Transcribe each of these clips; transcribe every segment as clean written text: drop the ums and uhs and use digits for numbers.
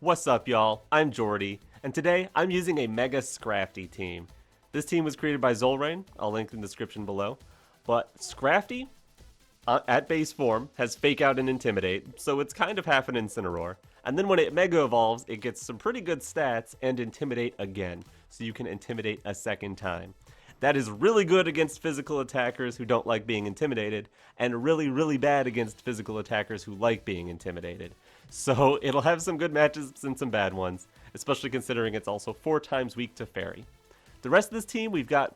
What's up, y'all? I'm Jordy, and today I'm using a Mega Scrafty team. This team was created by Zolrain, I'll link in the description below, but Scrafty, at base form, has Fake Out and Intimidate, so it's kind of half an Incineroar. And then when it Mega Evolves, it gets some pretty good stats and Intimidate again, so you can Intimidate a second time. That is really good against physical attackers who don't like being intimidated, and really, really bad against physical attackers who like being intimidated. So it'll have some good matches and some bad ones, especially considering it's also 4 times weak to Fairy. The rest of this team, we've got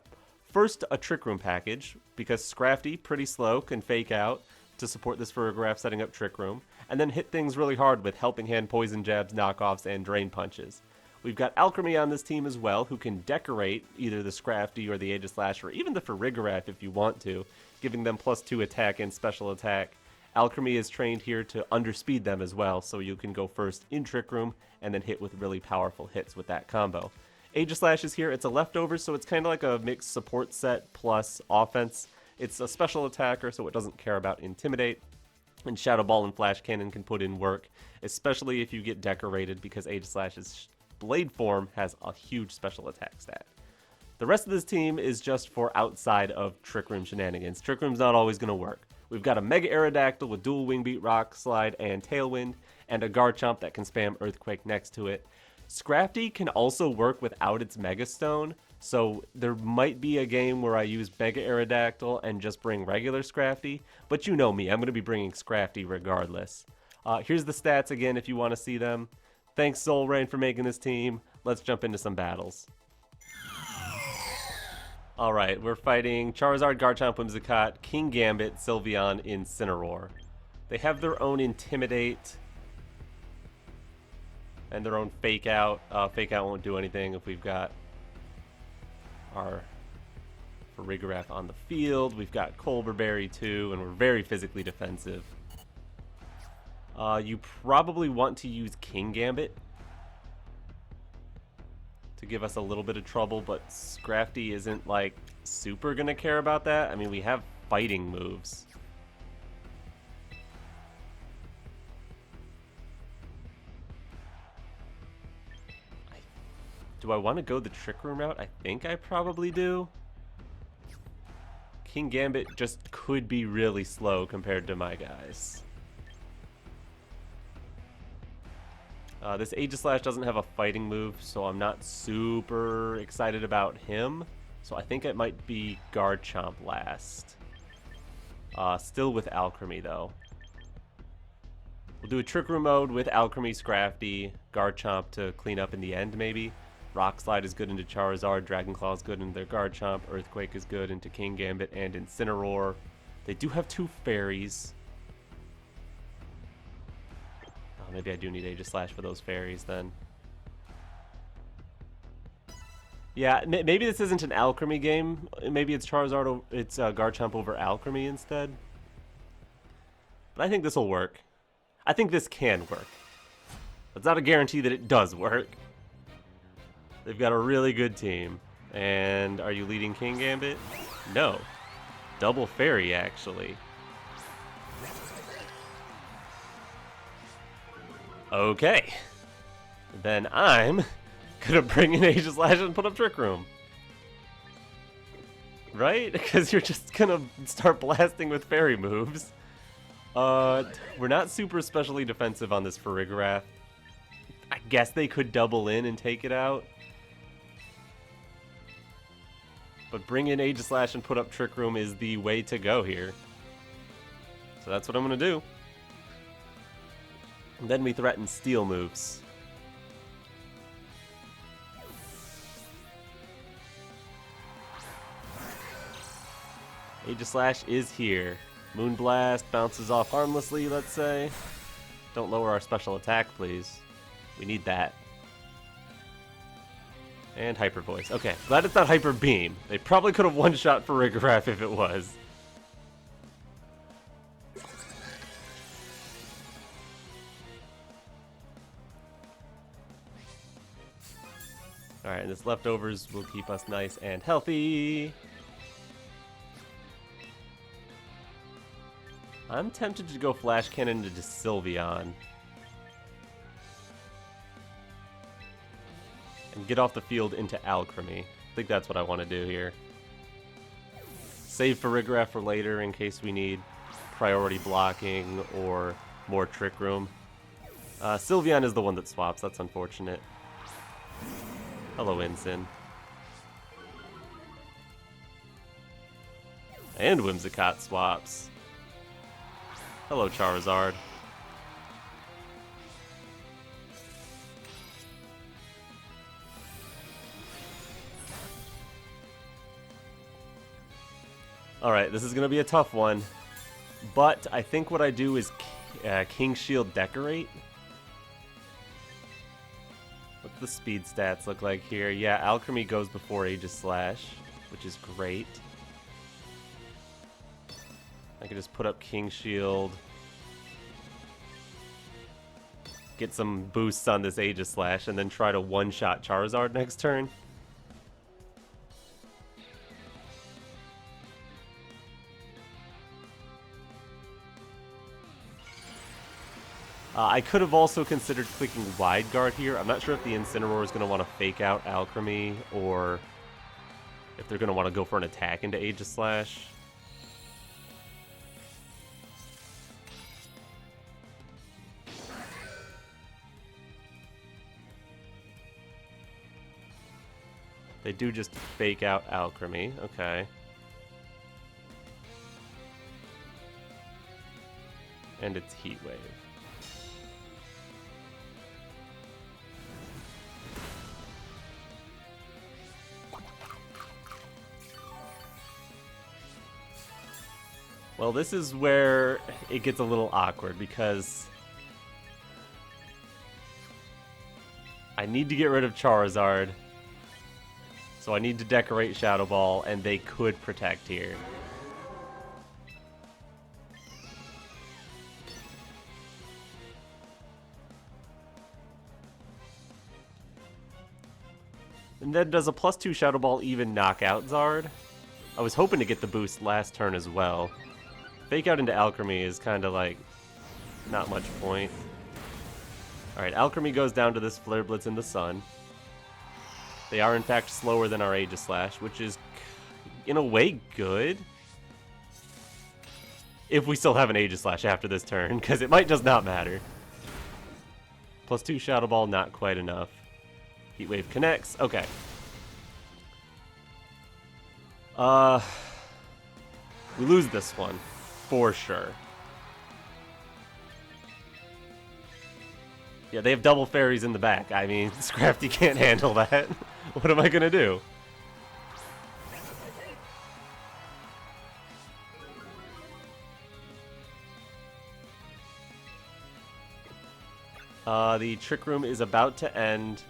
first a Trick Room package, because Scrafty, pretty slow, can Fake Out to support this Farigiraf setting up Trick Room, and then hit things really hard with Helping Hand, Poison Jabs, Knockoffs, and Drain Punches. We've got Alcremie on this team as well, who can decorate either the Scrafty or the Aegislash, or even the Farigiraf if you want to, giving them +2 attack and special attack. Alcremie is trained here to underspeed them as well, so you can go first in Trick Room and then hit with really powerful hits with that combo. Aegislash is here, it's a leftover, so it's kind of like a mixed support set plus offense. It's a special attacker, so it doesn't care about Intimidate. And Shadow Ball and Flash Cannon can put in work, especially if you get decorated, because Aegislash's Blade form has a huge special attack stat. The rest of this team is just for outside of Trick Room shenanigans. Trick Room's not always going to work. We've got a Mega Aerodactyl with dual Wing Beat, Rock Slide, and Tailwind, and a Garchomp that can spam Earthquake next to it. Scrafty can also work without its Mega Stone, so there might be a game where I use Mega Aerodactyl and just bring regular Scrafty, but you know me, I'm going to be bringing Scrafty regardless. Here's the stats again if you want to see them. Thanks Zolrain for making this team. Let's jump into some battles. Alright, we're fighting Charizard, Garchomp, Whimsicott, Kingambit, Sylveon, Incineroar. They have their own Intimidate and their own Fake Out. Fake Out won't do anything if we've got our Farigiraf on the field. We've got Colbur Berry too, and we're very physically defensive. You probably want to use Kingambit to give us a little bit of trouble, but Scrafty isn't like super gonna care about that. I mean, we have fighting moves. Do I want to go the Trick Room route? I think I probably do. Kingambit just could be really slow compared to my guys. This Aegislash doesn't have a fighting move, so I'm not super excited about him. So I think it might be Garchomp last. Still with Alcremie, though. We'll do a Trick Room mode with Alcremie, Scrafty, Garchomp to clean up in the end, maybe. Rock Slide is good into Charizard, Dragon Claw is good into their Garchomp, Earthquake is good into Kingambit and Incineroar. They do have 2 fairies. Maybe I do need Aegislash for those fairies then. Yeah, maybe this isn't an Alcremie game. Maybe it's Charizard, it's Garchomp over Alcremie instead. But I think this will work. I think this can work. That's not a guarantee that it does work. They've got a really good team. And are you leading Kingambit? No. Double fairy, actually. Okay, then I'm gonna bring in Aegislash and put up Trick Room. Right? Because you're just gonna start blasting with fairy moves. We're not super specially defensive on this Farigiraf. I guess they could double in and take it out. But bring in Aegislash and put up Trick Room is the way to go here. So that's what I'm gonna do. And then we threaten steel moves. Aegislash is here. Moonblast bounces off harmlessly, let's say. Don't lower our special attack, please. We need that. And Hyper Voice. Okay, glad it's not Hyper Beam. They probably could have one-shot Farigiraf if it was. Alright, this Leftovers will keep us nice and healthy. I'm tempted to go Flash Cannon into Sylveon. and get off the field into Alcremie. I think that's what I want to do here. Save Farigiraf for later in case we need priority blocking or more Trick Room. Sylveon is the one that swaps. That's unfortunate. Hello, Ensign. And Whimsicott swaps. Hello, Charizard. Alright, this is going to be a tough one. But I think what I do is King Shield Decorate. What's the speed stats look like here? Yeah, Alcremie goes before Aegislash, which is great. I can just put up King Shield. Get some boosts on this Aegislash, and then try to one-shot Charizard next turn. I could have also considered clicking Wide Guard here. I'm not sure if the Incineroar is going to want to fake out Alcremie, or if they're going to want to go for an attack into Aegislash. They do just fake out Alcremie. Okay. And it's Heat Wave. Well, this is where it gets a little awkward because I need to get rid of Charizard. So I need to decorate Shadow Ball, and they could protect here. And then does a +2 Shadow Ball even knock out Zard? I was hoping to get the boost last turn as well. Fake out into Alcremie is kind of like not much point. Alright, Alcremie goes down to this Flare Blitz in the sun. They are in fact slower than our Aegislash, which is in a way good. If we still have an Aegislash after this turn, because it might just not matter. +2 Shadow Ball, not quite enough. Heat Wave connects. Okay. We lose this one, for sure. Yeah, they have double fairies in the back. I mean, Scrafty can't handle that. What am I gonna do? The Trick Room is about to end.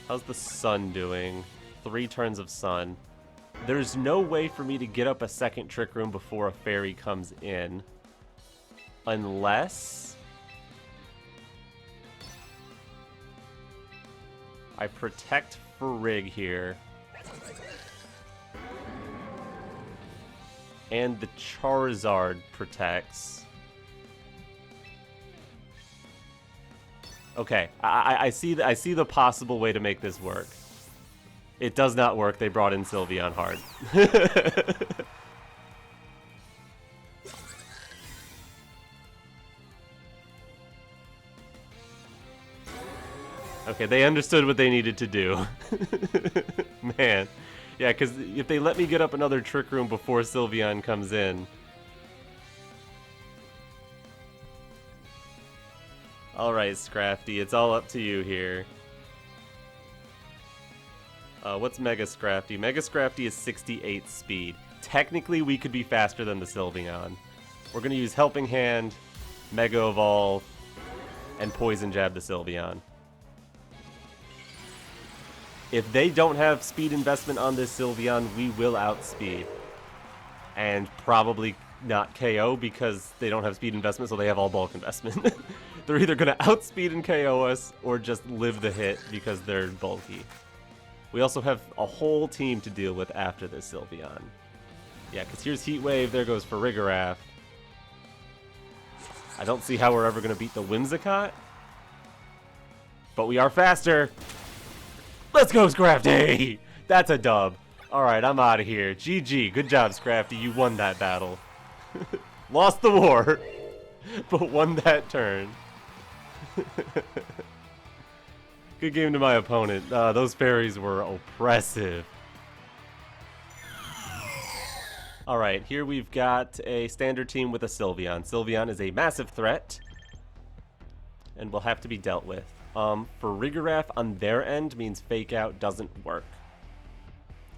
How's the sun doing? 3 turns of sun. There's no way for me to get up a second Trick Room before a fairy comes in. Unless I protect Farig here. And the Charizard protects. Okay, I see the possible way to make this work. It does not work. They brought in Sylveon hard. Okay, they understood what they needed to do. Man. Yeah, because if they let me get up another Trick Room before Sylveon comes in... Alright, Scrafty, it's all up to you here. What's Mega Scrafty? Mega Scrafty is 68 speed. Technically, we could be faster than the Sylveon. We're going to use Helping Hand, Mega Evolve, and Poison Jab the Sylveon. If they don't have speed investment on this Sylveon, we will outspeed. And probably not KO because they don't have speed investment, so they have all bulk investment. They're either going to outspeed and KO us, or just live the hit because they're bulky. We also have a whole team to deal with after this Sylveon. Yeah, because here's Heat Wave, there goes Farigiraf. I don't see how we're ever going to beat the Whimsicott. But we are faster. Let's go, Scrafty! That's a dub. Alright, I'm out of here. GG. Good job, Scrafty. You won that battle. Lost the war, but won that turn. Good game to my opponent. Those fairies were oppressive. Alright, here we've got a standard team with a Sylveon. Sylveon is a massive threat and will have to be dealt with. Farigiraf on their end means Fake Out doesn't work.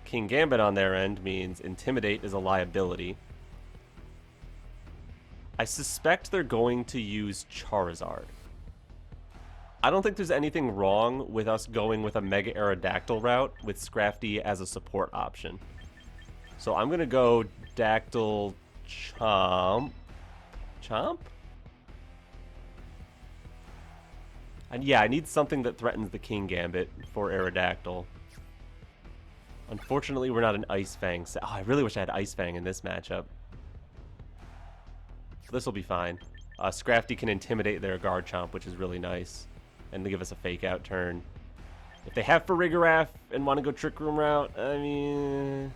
King Gambit on their end means Intimidate is a liability. I suspect they're going to use Charizard. I don't think there's anything wrong with us going with a Mega Aerodactyl route with Scrafty as a support option. So I'm going to go Dactyl Chomp. Chomp? And yeah, I need something that threatens the King Gambit for Aerodactyl. Unfortunately, we're not an Ice Fang. Oh, I really wish I had Ice Fang in this matchup. This will be fine. Scrafty can intimidate their Garchomp, which is really nice. And they give us a Fake Out turn. If they have Farigiraf and want to go Trick Room route, I mean...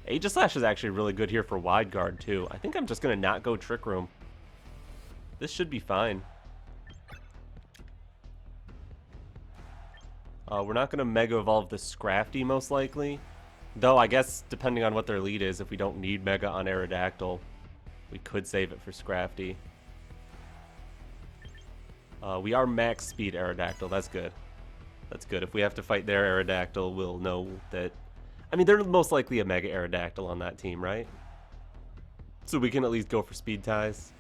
Aegislash is actually really good here for Wide Guard, too. I think I'm just going to not go Trick Room. This should be fine. We're not going to Mega Evolve the Scrafty, most likely. Though, I guess, depending on what their lead is, if we don't need Mega on Aerodactyl, we could save it for Scrafty. We are max speed Aerodactyl. That's good. That's good. If we have to fight their Aerodactyl, we'll know that... I mean, they're most likely a Mega Aerodactyl on that team, right? So we can at least go for speed ties.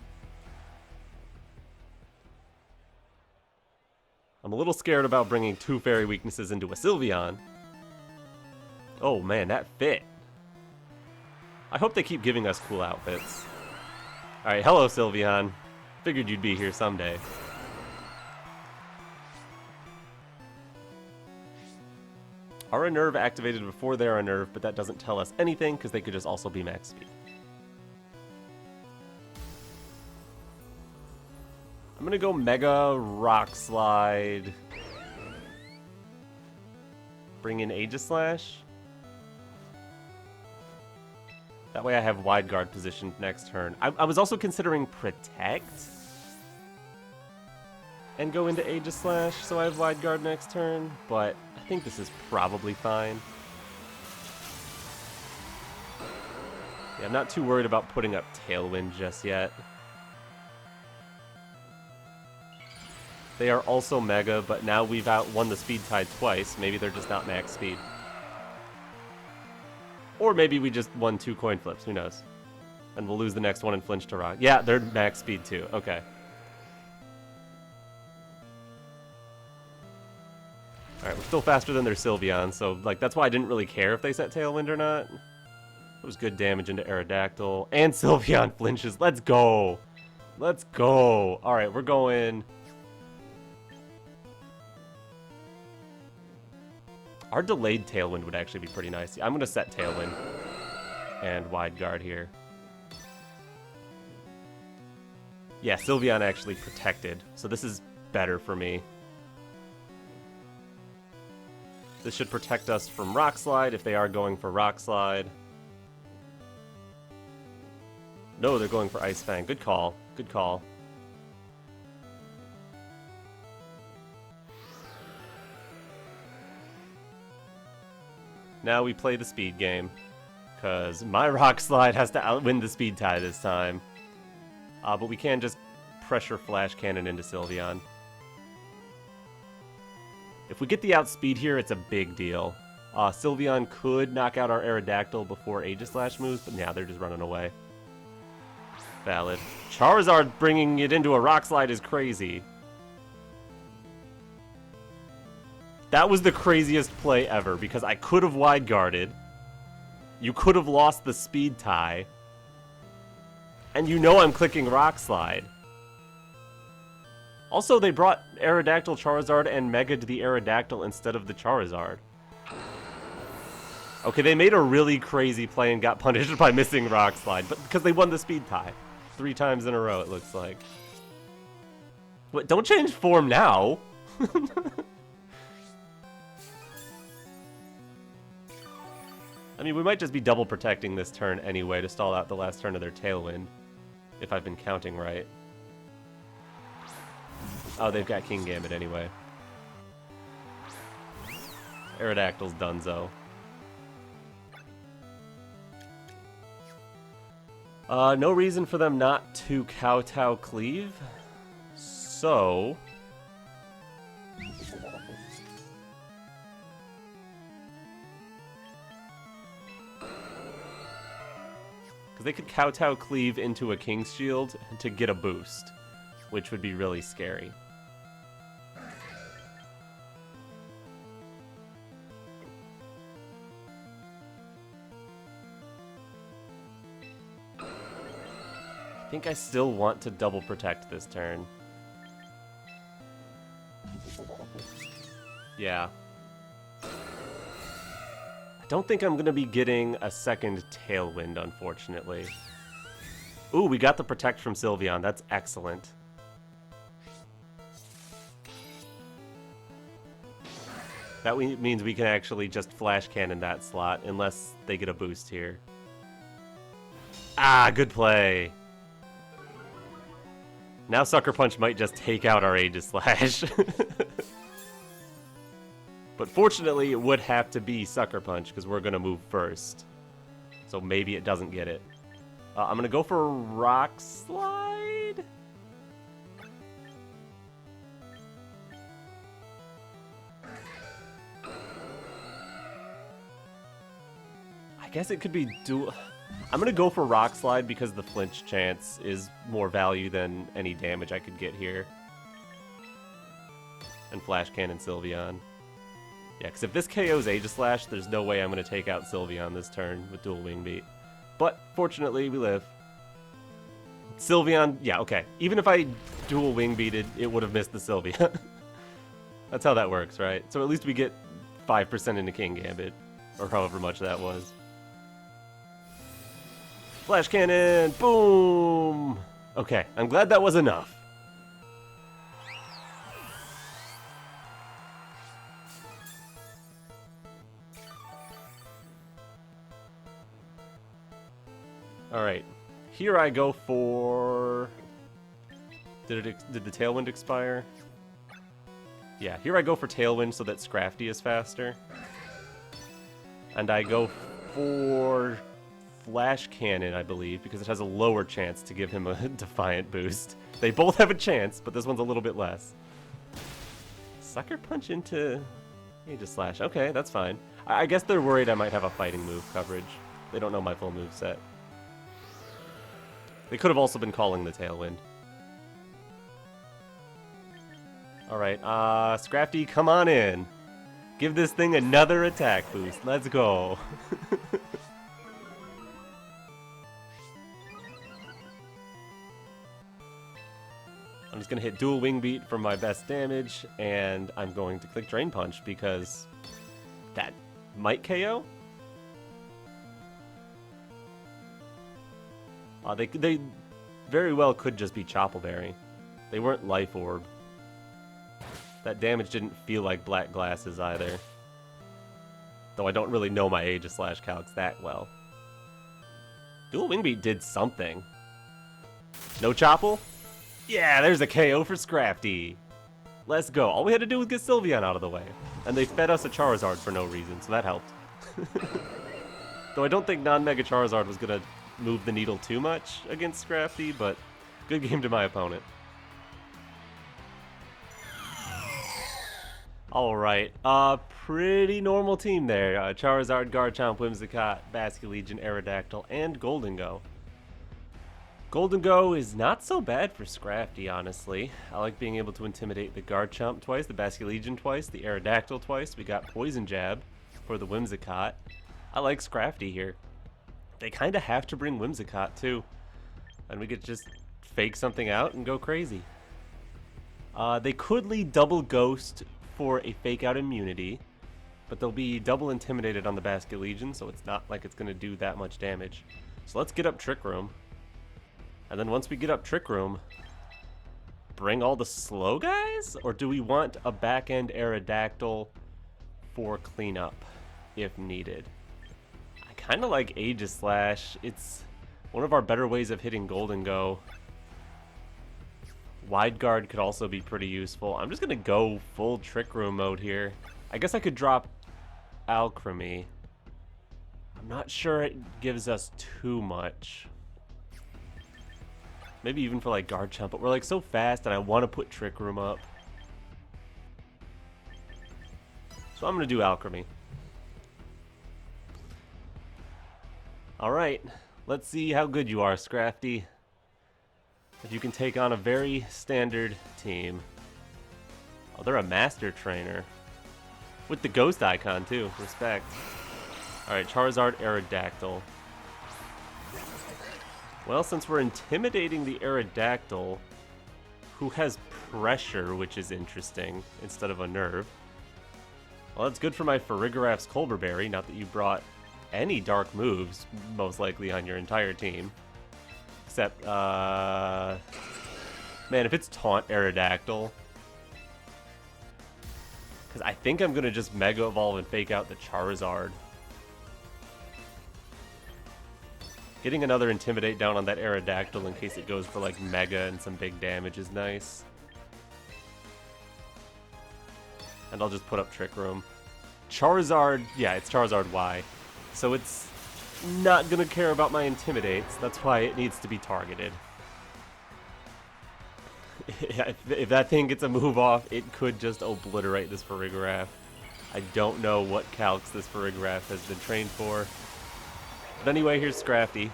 I'm a little scared about bringing two fairy weaknesses into a Sylveon. Oh man, that fit. I hope they keep giving us cool outfits. Alright, hello Sylveon. Figured you'd be here someday. Our Unnerve activated before their Unnerve, but that doesn't tell us anything because they could just also be max speed. I'm gonna go Mega Rock Slide. Bring in Aegislash. That way I have Wide Guard positioned next turn. I was also considering Protect. And go into Aegislash so I have Wide Guard next turn, but I think this is probably fine. Yeah, I'm not too worried about putting up Tailwind just yet. They are also Mega, but now we've won the Speed Tide twice. Maybe they're just not max speed. Or maybe we just won 2 coin flips, who knows. And we'll lose the next one and flinch to rock. Yeah, they're max speed too, okay. Alright, we're still faster than their Sylveon, so like that's why I didn't really care if they set Tailwind or not. It was good damage into Aerodactyl. And Sylveon flinches. Let's go! Let's go! Alright, we're going... Our delayed Tailwind would actually be pretty nice. I'm going to set Tailwind and Wide Guard here. Yeah, Sylveon actually protected, so this is better for me. This should protect us from Rock Slide if they are going for Rock Slide. No, they're going for Ice Fang. Good call. Good call. Now we play the speed game, because my Rock Slide has to outwin the Speed Tie this time. But we can just pressure Flash Cannon into Sylveon. If we get the outspeed here, it's a big deal. Sylveon could knock out our Aerodactyl before Aegislash moves, but yeah, they're just running away. Valid. Charizard bringing it into a Rock Slide is crazy. That was the craziest play ever, because I could have Wide Guarded. You could have lost the Speed Tie. And you know I'm clicking Rock Slide. Also, they brought Aerodactyl, Charizard, and Mega to the Aerodactyl instead of the Charizard. Okay, they made a really crazy play and got punished by missing Rock Slide, but because they won the speed tie 3 times in a row, it looks like. What? Don't change form now. I mean, we might just be double protecting this turn anyway to stall out the last turn of their Tailwind, if I've been counting right. Oh, they've got King Gambit anyway. Aerodactyl's donezo. No reason for them not to kowtow cleave. So... because they could kowtow cleave into a King's Shield to get a boost, which would be really scary. I think I still want to double protect this turn. Yeah. I don't think I'm going to be getting a second Tailwind, unfortunately. Ooh, we got the Protect from Sylveon. That's excellent. That means we can actually just Flash Cannon that slot, unless they get a boost here. Ah, good play. Now Sucker Punch might just take out our Aegislash. But fortunately, it would have to be Sucker Punch, because we're going to move first. So maybe it doesn't get it. I'm going to go for Rock Slide. I guess it could be dual... I'm going to go for Rock Slide because the flinch chance is more value than any damage I could get here. And Flash Cannon Sylveon. Yeah, because if this KO's Aegislash, there's no way I'm going to take out Sylveon this turn with dual Wing Beat. But, fortunately, we live. Sylveon, yeah, okay. Even if I dual Wing Beated, it would have missed the Sylveon. That's how that works, right? So at least we get 5% into King Gambit, or however much that was. Flash Cannon! Boom! Okay, I'm glad that was enough. Alright, here I go for... Did the Tailwind expire? Yeah, here I go for Tailwind so that Scrafty is faster. And I go for Flash Cannon, I believe, because it has a lower chance to give him a Defiant boost. They both have a chance, but this one's a little bit less. Sucker Punch into Aegislash. Okay, that's fine. I guess they're worried I might have a fighting move coverage. They don't know my full move set. They could have also been calling the Tailwind. Alright, Scrafty, come on in. Give this thing another attack boost. Let's go. I'm just going to hit dual Wing Beat for my best damage, and I'm going to click Drain Punch because that might KO? They very well could just be Choppleberry. They weren't Life Orb. That damage didn't feel like Black Glasses either. Though I don't really know my Aegislash calcs that well. Dual Wing Beat did something. No Chopple? Yeah, there's a KO for Scrafty. Let's go. All we had to do was get Sylveon out of the way. And they fed us a Charizard for no reason, so that helped. Though I don't think non-Mega Charizard was going to move the needle too much against Scrafty, but good game to my opponent. Alright, pretty normal team there. Charizard, Garchomp, Whimsicott, Basculegion, Aerodactyl, and Goldengo. Goldengo is not so bad for Scrafty, honestly. I like being able to intimidate the Garchomp twice, the Basculegion twice, the Aerodactyl twice. We got Poison Jab for the Whimsicott. I like Scrafty here. They kind of have to bring Whimsicott, too. And we could just fake something out and go crazy. They could lead Double Ghost for a fake out immunity. but they'll be double intimidated on the Basket Legion, so it's not like it's going to do that much damage. So let's get up Trick Room. And then once we get up Trick Room, bring all the slow guys? Or do we want a back-end Aerodactyl for cleanup if needed? I kind of like Aegislash. It's one of our better ways of hitting Golden Go. Wide Guard could also be pretty useful. I'm just going to go full Trick Room mode here. I guess I could drop Alcremie. I'm not sure it gives us too much. Maybe even for like Garchomp, but we're like so fast and I want to put Trick Room up. So I'm going to do Alcremie. Alright, let's see how good you are, Scrafty. If you can take on a very standard team. Oh, they're a master trainer. With the ghost icon too, respect. Alright, Charizard, Aerodactyl. Well, since we're intimidating the Aerodactyl, who has pressure, which is interesting, instead of Unnerve. Well, that's good for my Farigiraf's Colbur Berry, not that you brought any dark moves, most likely, on your entire team. Except, man, if it's Taunt Aerodactyl, because I think I'm going to just Mega Evolve and fake out the Charizard. Getting another Intimidate down on that Aerodactyl in case it goes for like Mega and some big damage is nice. And I'll just put up Trick Room. Charizard, yeah, it's Charizard Y. So it's not going to care about my Intimidates. That's why it needs to be targeted. If that thing gets a move off, it could just obliterate this Farigiraf. I don't know what calcs this Farigiraf has been trained for. But anyway, here's Scrafty.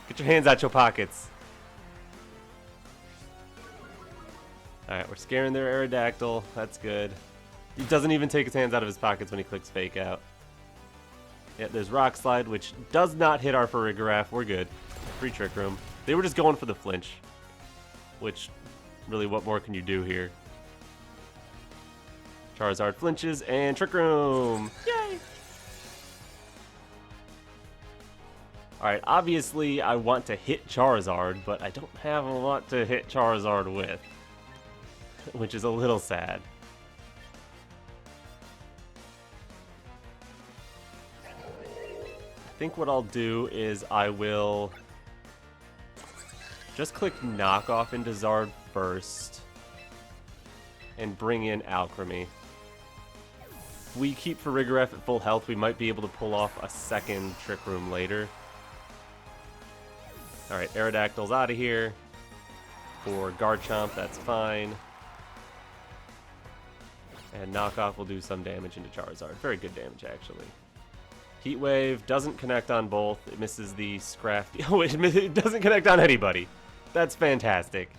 Get your hands out your pockets. Alright, we're scaring their Aerodactyl. That's good. He doesn't even take his hands out of his pockets when he clicks Fake Out. Yeah, there's Rock Slide, which does not hit our Farigiraf. We're good. Free Trick Room. They were just going for the flinch. Which, really, what more can you do here? Charizard flinches, and Trick Room! Yay! Alright, obviously I want to hit Charizard, but I don't have a lot to hit Charizard with. Which is a little sad. I think what I'll do is I will just click Knockoff into Zard first and bring in Alcremie. If we keep Farigiraf at full health, we might be able to pull off a second Trick Room later. Alright, Aerodactyl's out of here. For Garchomp, that's fine. And Knockoff will do some damage into Charizard. Very good damage, actually. Heat Wave doesn't connect on both. It misses the Scrafty. Oh, it doesn't connect on anybody. That's fantastic.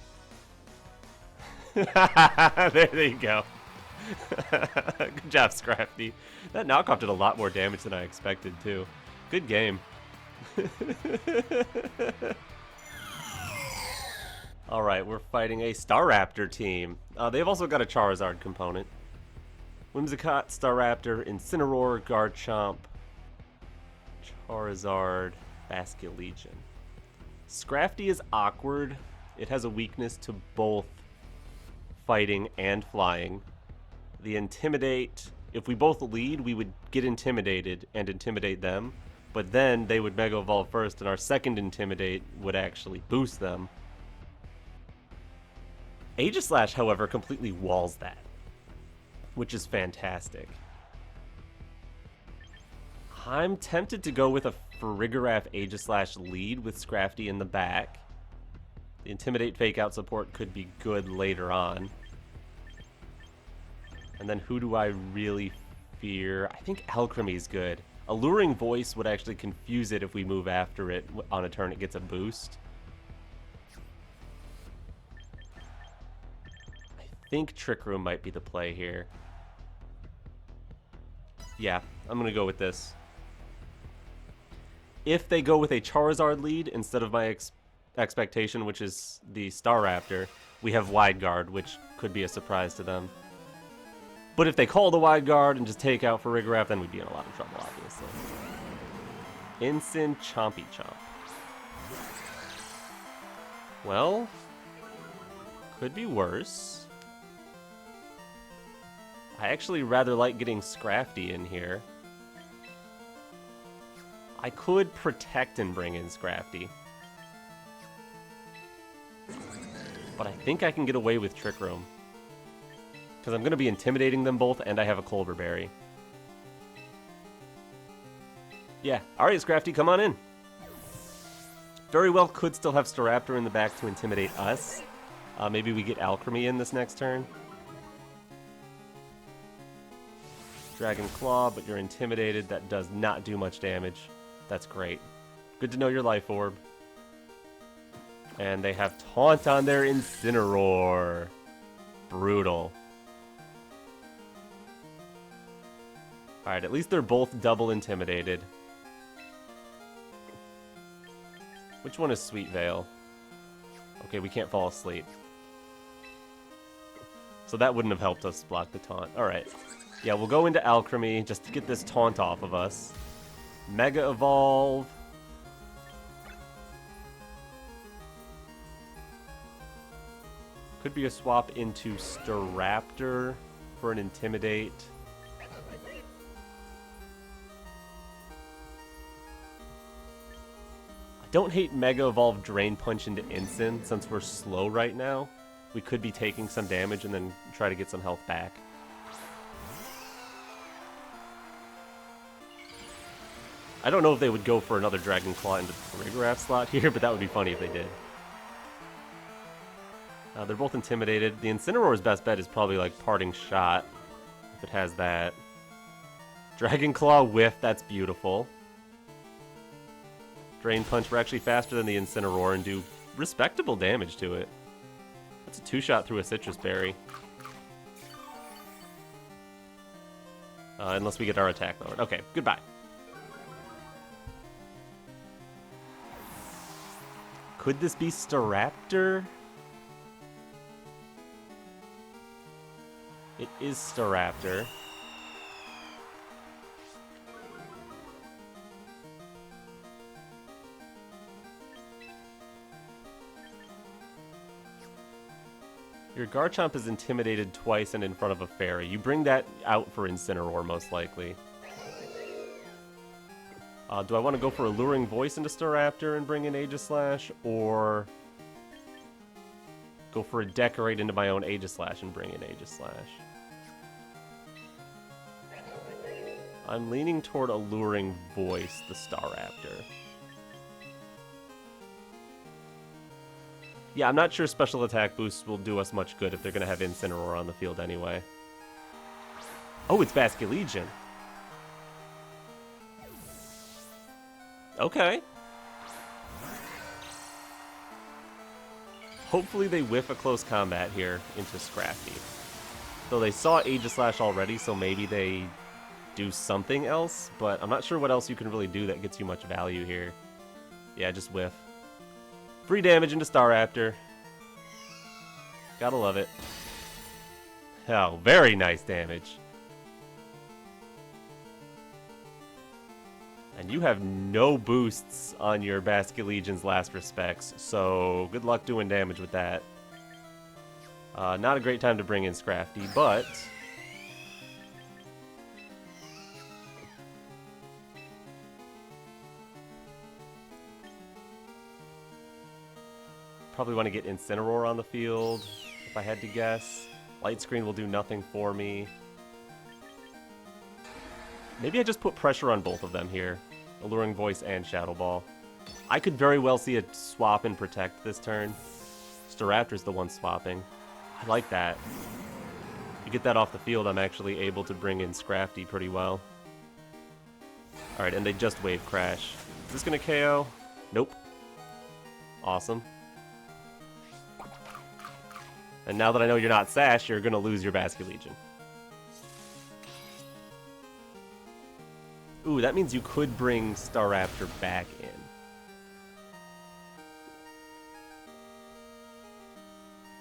There you go. Good job, Scrafty. That Knockoff did a lot more damage than I expected, too. Good game. Alright, we're fighting a Staraptor team. They've also got a Charizard component. Whimsicott, Staraptor, Incineroar, Garchomp, Charizard, Basket Legion. Scrafty is awkward. It has a weakness to both fighting and flying. The Intimidate, if we both lead, we would get intimidated and intimidate them. But then they would Mega Evolve first, and our second Intimidate would actually boost them. Aegislash, however, completely walls that, which is fantastic. I'm tempted to go with a Farigiraf Aegislash lead with Scrafty in the back. The Intimidate Fake Out support could be good later on. And then who do I really fear? I think Alcremie's good. Alluring Voice would actually confuse it if we move after it on a turn it gets a boost. I think Trick Room might be the play here. Yeah, I'm going to go with this. If they go with a Charizard lead instead of my expectation, which is the Staraptor, we have Wide Guard, which could be a surprise to them. But if they call the wide guard and just take out Farigiraf, then we'd be in a lot of trouble, obviously. Instant Chompy Chomp. Well, could be worse. I actually rather like getting Scrafty in here. I could protect and bring in Scrafty. But I think I can get away with Trick Room. Because I'm going to be intimidating them both, and I have a Colbur Berry. Yeah, alright Scrafty, come on in. Very well could still have Staraptor in the back to intimidate us. Maybe we get Alcremie in this next turn. Dragon Claw, but you're intimidated. That does not do much damage. That's great. Good to know your Life Orb. And they have Taunt on their Incineroar. Brutal. Alright, at least they're both double intimidated. Which one is Sweet Veil? Okay, we can't fall asleep. So that wouldn't have helped us block the taunt. Alright. Yeah, we'll go into Alcremie just to get this taunt off of us. Mega Evolve. Could be a swap into Staraptor for an Intimidate. I don't hate Mega Evolve Drain Punch into Incin since we're slow right now. We could be taking some damage and then try to get some health back. I don't know if they would go for another Dragon Claw into the Farigiraf slot here, but that would be funny if they did. They're both intimidated. The Incineroar's best bet is probably like Parting Shot, if it has that. Dragon Claw Whiff, that's beautiful. Drain Punch, we're actually faster than the Incineroar and do respectable damage to it. That's a 2-shot through a Sitrus Berry. Unless we get our attack lowered. Okay, goodbye. Could this be Staraptor? It is Staraptor. Your Garchomp is intimidated twice and in front of a fairy. You bring that out for Incineroar, most likely. Do I want to go for Alluring Voice into Staraptor and bring in Aegislash, or go for a Decorate into my own Aegislash and bring in Aegislash? I'm leaning toward Alluring Voice, the Staraptor. Yeah, I'm not sure special attack boosts will do us much good if they're going to have Incineroar on the field anyway. Oh, it's Basculegion. Okay. Hopefully they whiff a close combat here into Scrafty. Though they saw Aegislash already, so maybe they do something else, but I'm not sure what else you can really do that gets you much value here. Yeah, just whiff. Free damage into Staraptor. Gotta love it. Oh, very nice damage. And you have no boosts on your Basculegion's last respects, so good luck doing damage with that. Not a great time to bring in Scrafty, but probably want to get Incineroar on the field, if I had to guess. Light Screen will do nothing for me. Maybe I just put pressure on both of them here. Alluring Voice and Shadow Ball. I could very well see a swap and protect this turn. Staraptor's the one swapping. I like that. You get that off the field, I'm actually able to bring in Scrafty pretty well. Alright, and they just Wave Crash. Is this going to KO? Nope. Awesome. And now that I know you're not Sash, you're going to lose your Basculegion. Ooh, that means you could bring Staraptor back in.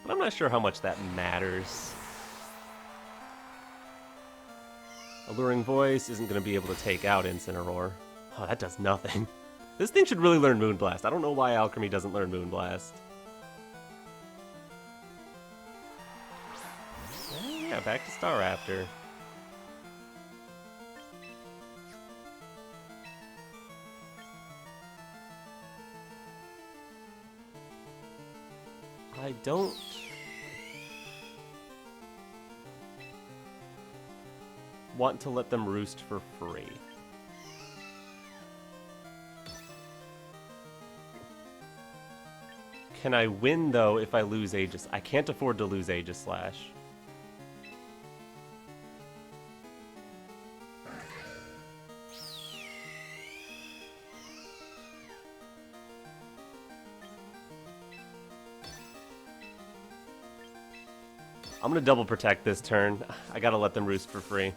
But I'm not sure how much that matters. Alluring Voice isn't going to be able to take out Incineroar. Oh, that does nothing. This thing should really learn Moonblast. I don't know why Alcremie doesn't learn Moonblast. Yeah, back to Staraptor. I don't... want to let them roost for free. Can I win, though, if I lose Aegis? I can't afford to lose Aegislash. I'm gonna double protect this turn. I gotta let them roost for free.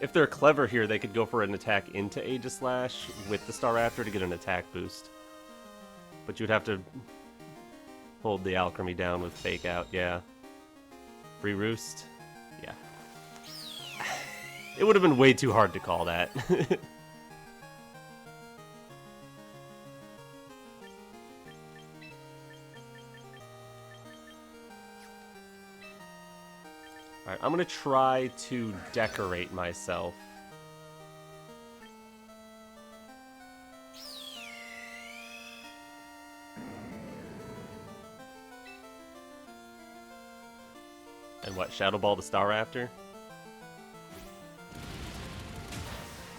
If they're clever here, they could go for an attack into Aegislash with the Staraptor to get an attack boost. But you'd have to hold the Alcremie down with Fake Out, yeah. Free Roost? Yeah. It would have been way too hard to call that. Alright, I'm gonna try to decorate myself. And what, Shadow Ball the Staraptor?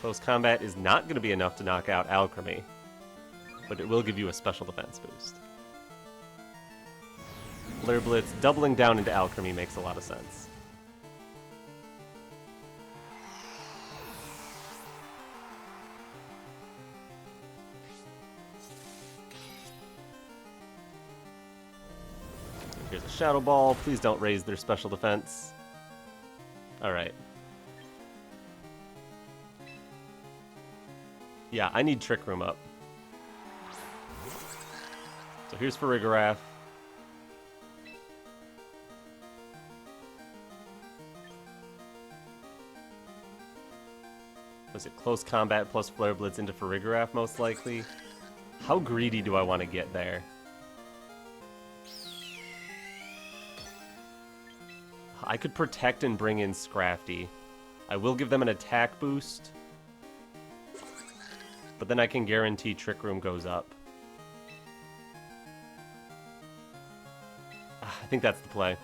Close combat is not going to be enough to knock out Alcremie, but it will give you a special defense boost. Flare Blitz doubling down into Alcremie makes a lot of sense. Here's a Shadow Ball. Please don't raise their special defense. Alright. Yeah, I need Trick Room up. So here's Farigiraf. Was it close combat plus Flare Blitz into Farigiraf most likely? How greedy do I want to get there? I could protect and bring in Scrafty. I will give them an attack boost. But then I can guarantee Trick Room goes up. I think that's the play.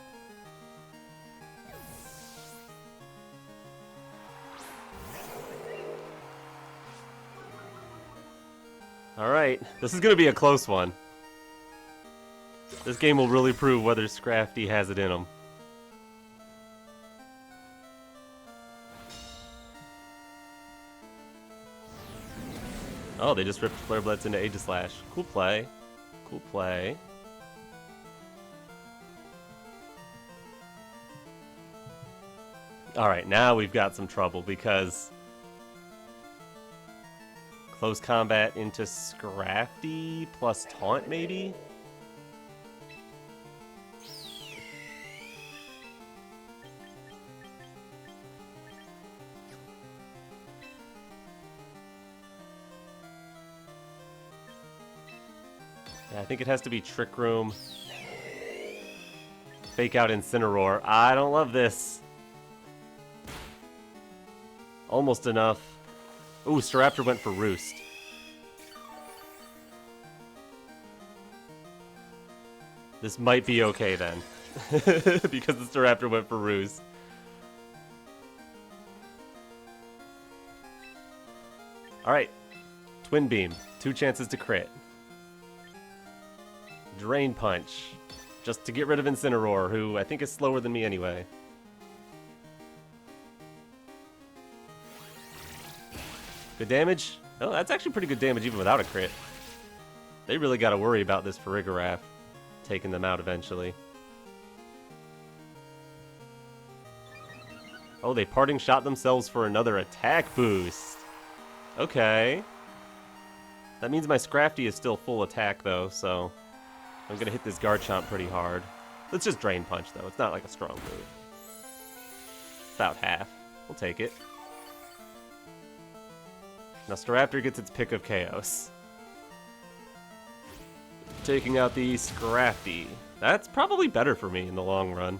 Alright, this is going to be a close one. This game will really prove whether Scrafty has it in him. Oh, they just ripped Flare Blitz into Aegislash. Cool play. Cool play. Alright, now we've got some trouble because... Close combat into Scrafty plus Taunt, maybe? Yeah, I think it has to be Trick Room. Fake Out Incineroar. I don't love this. Almost enough. Ooh, Staraptor went for Roost. This might be okay then. Because the Staraptor went for Roost. Alright. Twin Beam. 2 chances to crit. Drain Punch. Just to get rid of Incineroar, who I think is slower than me anyway. Good damage? Oh, that's actually pretty good damage even without a crit. They really got to worry about this Farigiraf taking them out eventually. Oh, they parting shot themselves for another attack boost. Okay. That means my Scrafty is still full attack though, so I'm going to hit this Garchomp pretty hard. Let's just Drain Punch, though. It's not like a strong move. About half. We'll take it. Now Staraptor gets its pick of Chaos. Taking out the Scrafty. That's probably better for me in the long run.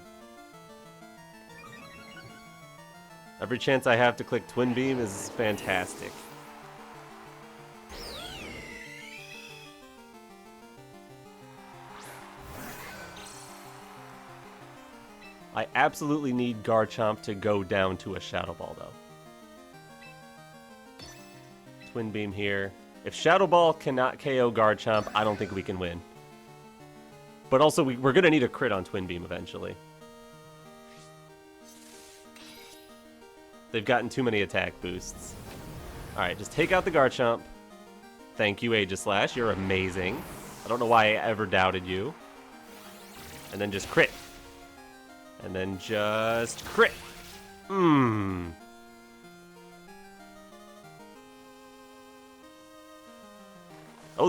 Every chance I have to click Twin Beam is fantastic. I absolutely need Garchomp to go down to a Shadow Ball, though. Twin Beam here. If Shadow Ball cannot KO Garchomp, I don't think we can win. But also, we're going to need a crit on Twin Beam eventually. They've gotten too many attack boosts. Alright, just take out the Garchomp. Thank you, Aegislash. You're amazing. I don't know why I ever doubted you. And then just crit. And then just crit. Oh,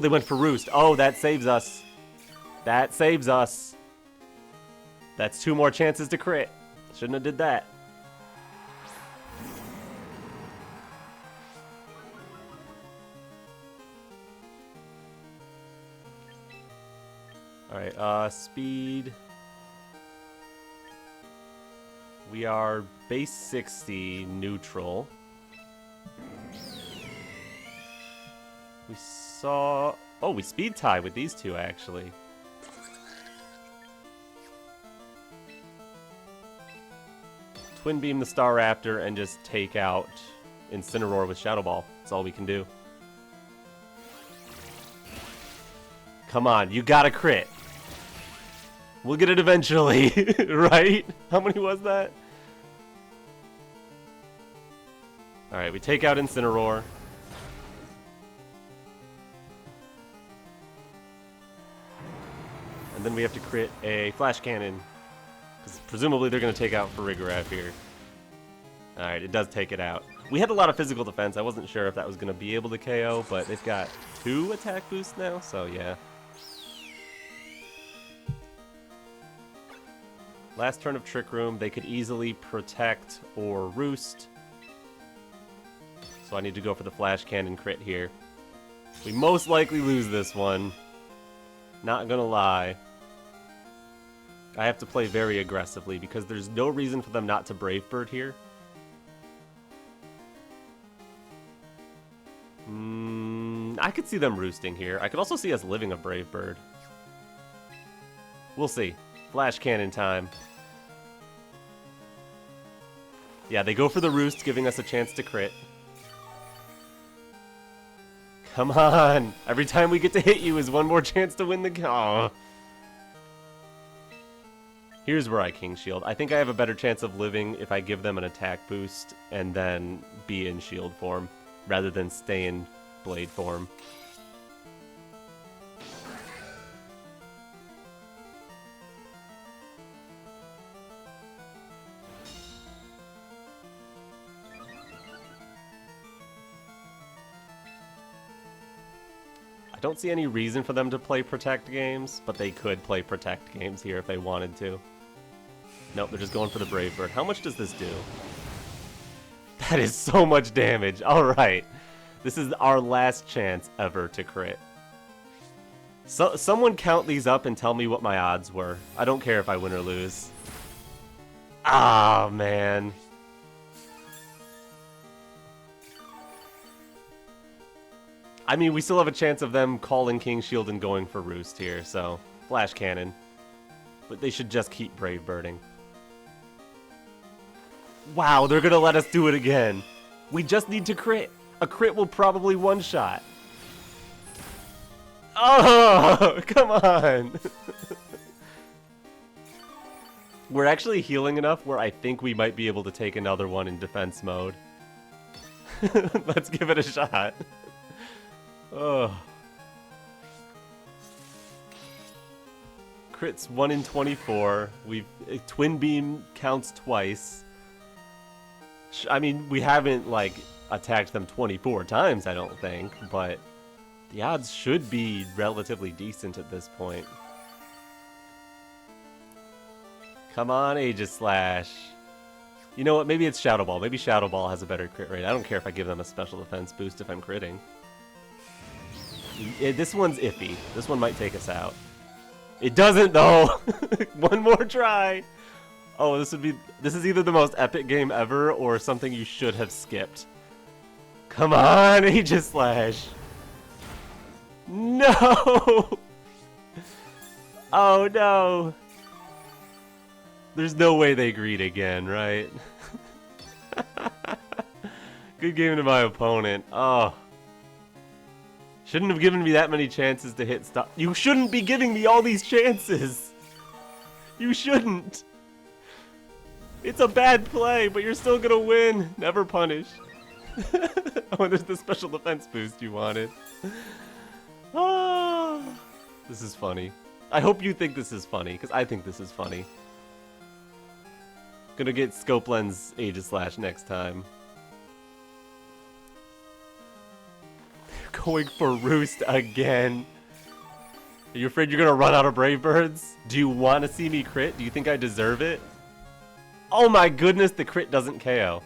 they went for Roost. Oh, that saves us. That saves us. That's 2 more chances to crit. Shouldn't have did that. Alright, speed. We are base 60 neutral. We saw... Oh, we speed tie with these two, actually. Twin Beam the Staraptor and just take out Incineroar with Shadow Ball. That's all we can do. Come on, you gotta crit. We'll get it eventually, right? How many was that? Alright, we take out Incineroar. And then we have to crit a Flash Cannon. Because presumably they're going to take out Farigiraf here. Alright, it does take it out. We had a lot of physical defense. I wasn't sure if that was going to be able to KO, but they've got 2 attack boosts now, so yeah. Last turn of Trick Room, they could easily protect or roost. So I need to go for the Flash Cannon crit here. We most likely lose this one. Not gonna lie. I have to play very aggressively because there's no reason for them not to Brave Bird here. I could see them roosting here. I could also see us living a Brave Bird. We'll see. Flash Cannon time. Yeah, they go for the roost, giving us a chance to crit. Come on! Every time we get to hit you is one more chance to win the game. Oh. Here's where I King Shield. I think I have a better chance of living if I give them an attack boost and then be in shield form, rather than stay in blade form. I don't see any reason for them to play Protect games, but they could play Protect games here if they wanted to. Nope, they're just going for the Brave Bird. How much does this do? That is so much damage. Alright. This is our last chance ever to crit. So, someone count these up and tell me what my odds were. I don't care if I win or lose. Ah, man. I mean, we still have a chance of them calling King Shield and going for Roost here, so Flash Cannon. But they should just keep Brave Birding. Wow, they're gonna let us do it again. We just need to crit. A crit will probably one-shot. Oh, come on. We're actually healing enough where I think we might be able to take another one in defense mode. Let's give it a shot. Oh. Crits 1 in 24. Twin Beam counts twice. I mean, we haven't, like, attacked them 24 times, I don't think, but the odds should be relatively decent at this point. Come on, Aegislash. You know what? Maybe it's Shadow Ball. Maybe Shadow Ball has a better crit rate. I don't care if I give them a special defense boost if I'm critting. This one's iffy. This one might take us out. It doesn't, though. One more try. Oh, this is either the most epic game ever or something you should have skipped. Come on, Aegislash. No. Oh, no. There's no way they greet again, right? Good game to my opponent. Oh. Shouldn't have given me that many chances to hit stop. You shouldn't be giving me all these chances. You shouldn't. It's a bad play, but you're still gonna win. Never punish. Oh, and there's the special defense boost you wanted. Oh, this is funny. I hope you think this is funny, because I think this is funny. Gonna get Scope Lens Aegislash next time. Going for Roost again. Are you afraid you're gonna run out of Brave Birds? Do you want to see me crit? Do you think I deserve it? Oh my goodness, the crit doesn't KO.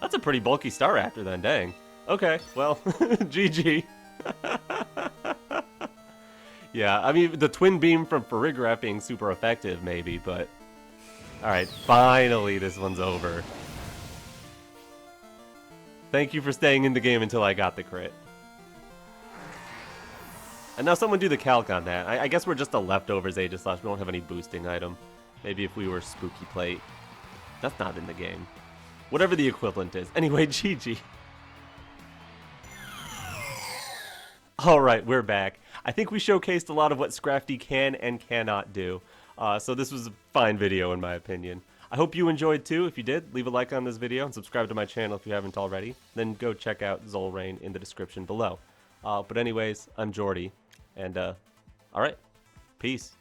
That's a pretty bulky Staraptor then, dang. Okay, well, GG. Yeah, I mean, the Twin Beam from Farigiraf being super effective, maybe, but... Alright, finally this one's over. Thank you for staying in the game until I got the crit. And now someone do the calc on that. I guess we're just a Leftovers Aegislash. We don't have any boosting item. Maybe if we were Spooky Plate. That's not in the game. Whatever the equivalent is. Anyway, GG. Alright, we're back. I think we showcased a lot of what Scrafty can and cannot do. So this was a fine video in my opinion. I hope you enjoyed too. If you did, leave a like on this video and subscribe to my channel if you haven't already. Then go check out Zolrain in the description below. But anyways, I'm Jordy. And alright, peace.